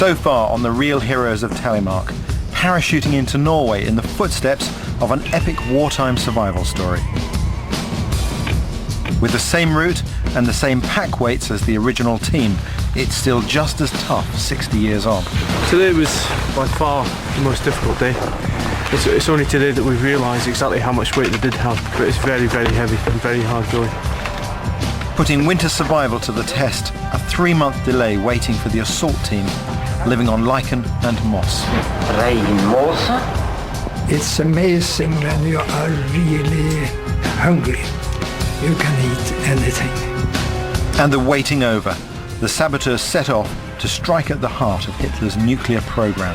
So far on the real heroes of Telemark, parachuting into Norway in the footsteps of an epic wartime survival story. With the same route and the same pack weights as the original team, it's still just as tough 60 years on. Today was by far the most difficult day. It's only today that we've realised exactly how much weight they did have, but it's very, very heavy and very hard going. Putting winter survival to the test, a 3-month delay waiting for the assault team, living on lichen and moss. It's amazing when you are really hungry. You can eat anything. And the waiting over. The saboteurs set off to strike at the heart of Hitler's nuclear program.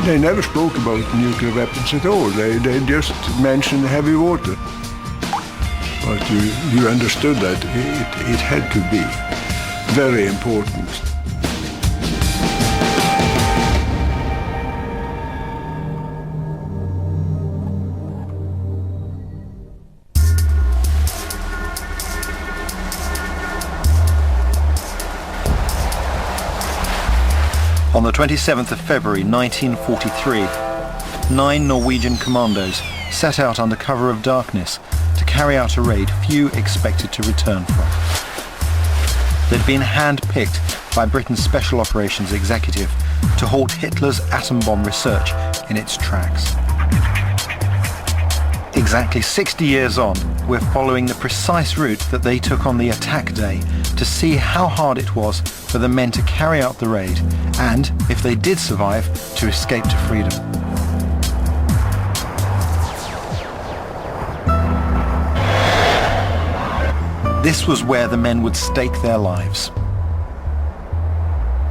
They never spoke about nuclear weapons at all. They just mentioned heavy water. But you understood that it had to be very important. On the 27th of February 1943, 9 Norwegian commandos set out under cover of darkness to carry out a raid few expected to return from. They'd been hand-picked by Britain's Special Operations Executive to halt Hitler's atom bomb research in its tracks. Exactly 60 years on, we're following the precise route that they took on the attack day to see how hard it was for the men to carry out the raid and, if they did survive, to escape to freedom. This was where the men would stake their lives.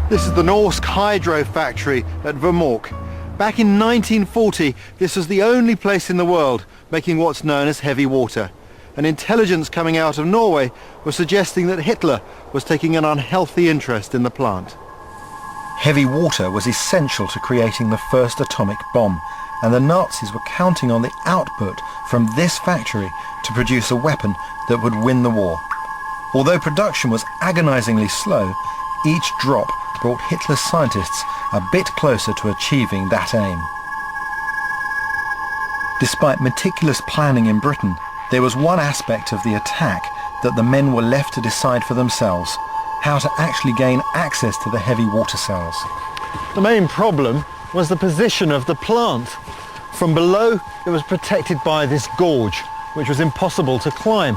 This is the Norsk Hydro factory at Vemork. Back in 1940, this was the only place in the world making what's known as heavy water. And intelligence coming out of Norway was suggesting that Hitler was taking an unhealthy interest in the plant. Heavy water was essential to creating the first atomic bomb, and the Nazis were counting on the output from this factory to produce a weapon that would win the war. Although production was agonizingly slow, each drop brought Hitler's scientists a bit closer to achieving that aim. Despite meticulous planning in Britain, there was one aspect of the attack that the men were left to decide for themselves: how to actually gain access to the heavy water cells. The main problem was the position of the plant. From below, it was protected by this gorge, which was impossible to climb.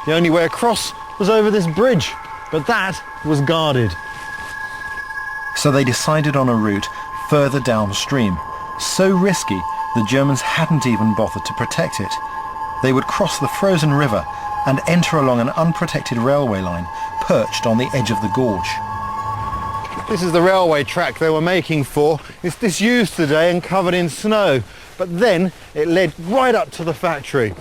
The only way across was over this bridge, but that was guarded. So they decided on a route further downstream, so risky the Germans hadn't even bothered to protect it. They would cross the frozen river and enter along an unprotected railway line perched on the edge of the gorge. This is the railway track they were making for. It's disused today and covered in snow, but then it led right up to the factory.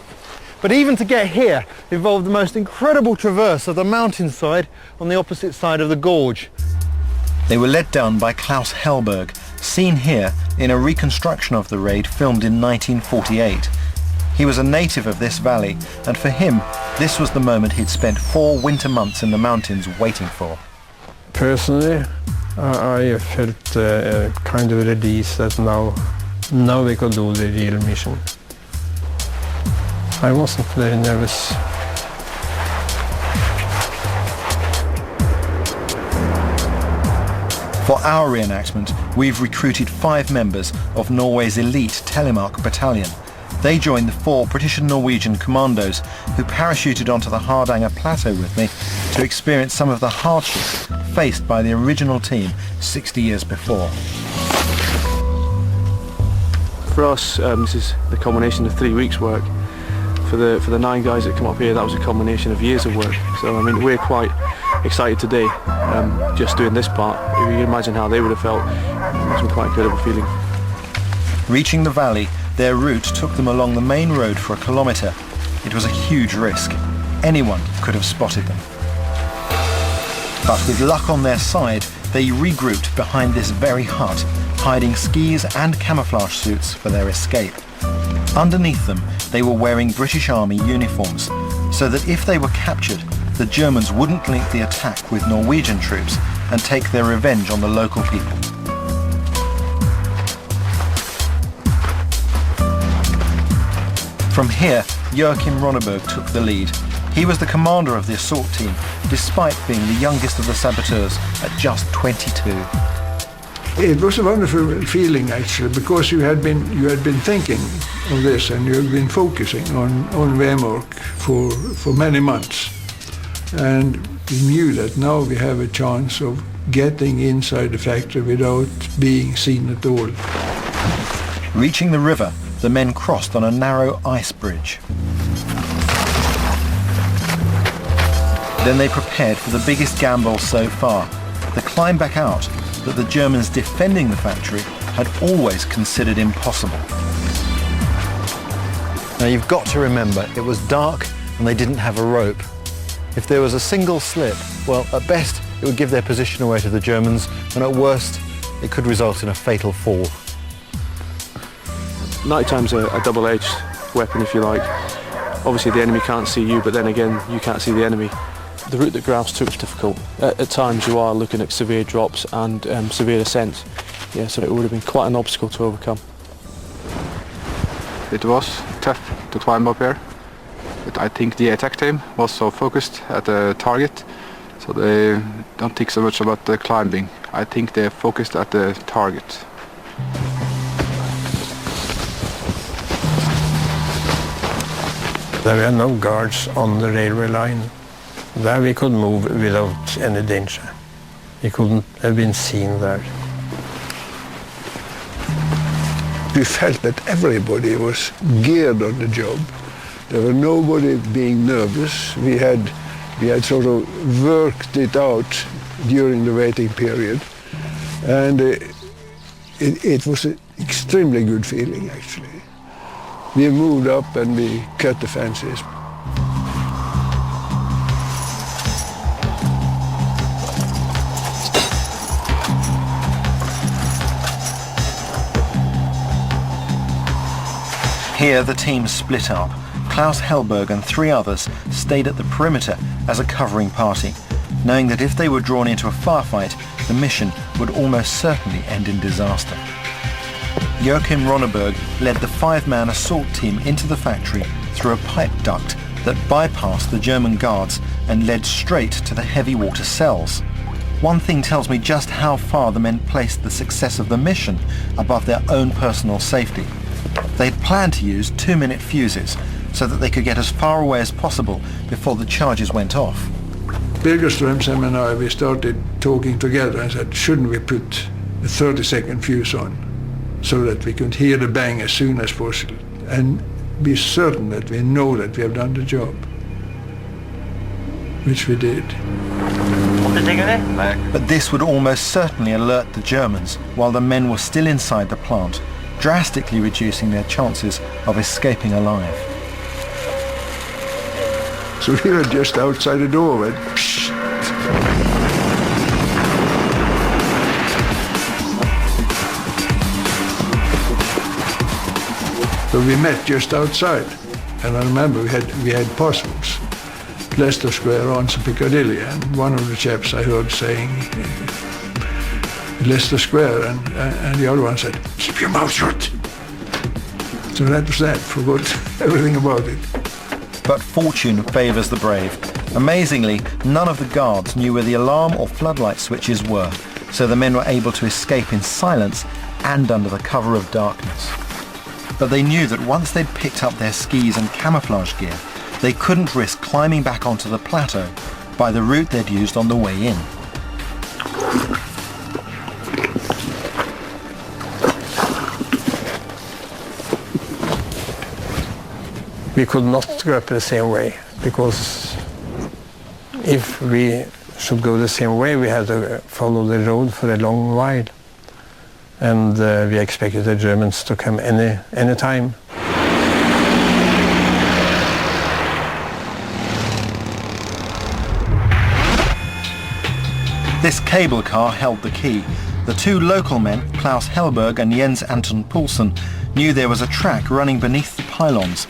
But even to get here involved the most incredible traverse of the mountainside on the opposite side of the gorge. They were led down by Klaus Hellberg, seen here in a reconstruction of the raid filmed in 1948. He was a native of this valley, and for him, this was the moment he'd spent 4 winter months in the mountains waiting for. Personally, I felt kind of released that now we could do the real mission. I wasn't very nervous. For our reenactment, we've recruited 5 members of Norway's elite Telemark battalion. They joined the 4 British and Norwegian commandos who parachuted onto the Hardanger Plateau with me to experience some of the hardships faced by the original team 60 years before. For us, this is the culmination of 3 weeks' work. For the 9 guys that come up here, that was a combination of years of work. So I mean, we're quite excited today, just doing this part. If you can imagine how they would have felt, it must be quite incredible feeling. Reaching the valley, their route took them along the main road for a kilometre. It was a huge risk. Anyone could have spotted them. But with luck on their side, they regrouped behind this very hut, hiding skis and camouflage suits for their escape. Underneath them, they were wearing British Army uniforms, so that if they were captured, the Germans wouldn't link the attack with Norwegian troops, and take their revenge on the local people. From here, Joachim Ronneberg took the lead. He was the commander of the assault team, despite being the youngest of the saboteurs at just 22. It was a wonderful feeling, actually, because you had been thinking of this and you had been focusing on Vemork for many months. And we knew that now we have a chance of getting inside the factory without being seen at all. Reaching the river, the men crossed on a narrow ice bridge. Then they prepared for the biggest gamble so far, the climb back out that the Germans defending the factory had always considered impossible. Now you've got to remember, it was dark and they didn't have a rope. If there was a single slip, well, at best it would give their position away to the Germans, and at worst it could result in a fatal fall. Nighttime's a double-edged weapon, if you like. Obviously the enemy can't see you, but then again you can't see the enemy. The route that Grouse took was difficult. At times you are looking at severe drops and severe ascents. Yeah, so it would have been quite an obstacle to overcome. It was tough to climb up here, but I think the attack team was so focused at the target, so they don't think so much about the climbing. I think they're focused at the target. There were no guards on the railway line. There we could move without any danger. We couldn't have been seen there. We felt that everybody was geared on the job. There was nobody being nervous. We had sort of worked it out during the waiting period. And it was an extremely good feeling, actually. We moved up and we cut the fences. Here the team split up. Klaus Hellberg and 3 others stayed at the perimeter as a covering party, knowing that if they were drawn into a firefight, the mission would almost certainly end in disaster. Joachim Ronneberg led the 5-man assault team into the factory through a pipe duct that bypassed the German guards and led straight to the heavy water cells. One thing tells me just how far the men placed the success of the mission above their own personal safety. They'd planned to use 2-minute fuses so that they could get as far away as possible before the charges went off. Birger Strömsem and I, we started talking together and said, shouldn't we put a 30-second fuse on so that we could hear the bang as soon as possible and be certain that we know that we have done the job, which we did. But this would almost certainly alert the Germans while the men were still inside the plant, drastically reducing their chances of escaping alive. So we were just outside the door and psh. So we met just outside, and I remember we had passwords, Leicester Square, Arns and Piccadilly, and one of the chaps I heard saying Leicester Square, and the other one said, keep your mouth shut. So that was that, forgot everything about it. But fortune favours the brave. Amazingly, none of the guards knew where the alarm or floodlight switches were, so the men were able to escape in silence and under the cover of darkness. But they knew that once they'd picked up their skis and camouflage gear, they couldn't risk climbing back onto the plateau by the route they'd used on the way in. We could not go up the same way, because if we should go the same way, we had to follow the road for a long while. And we expected the Germans to come any time. This cable car held the key. The 2 local men, Klaus Hellberg and Jens Anton Poulsen, knew there was a track running beneath the pylons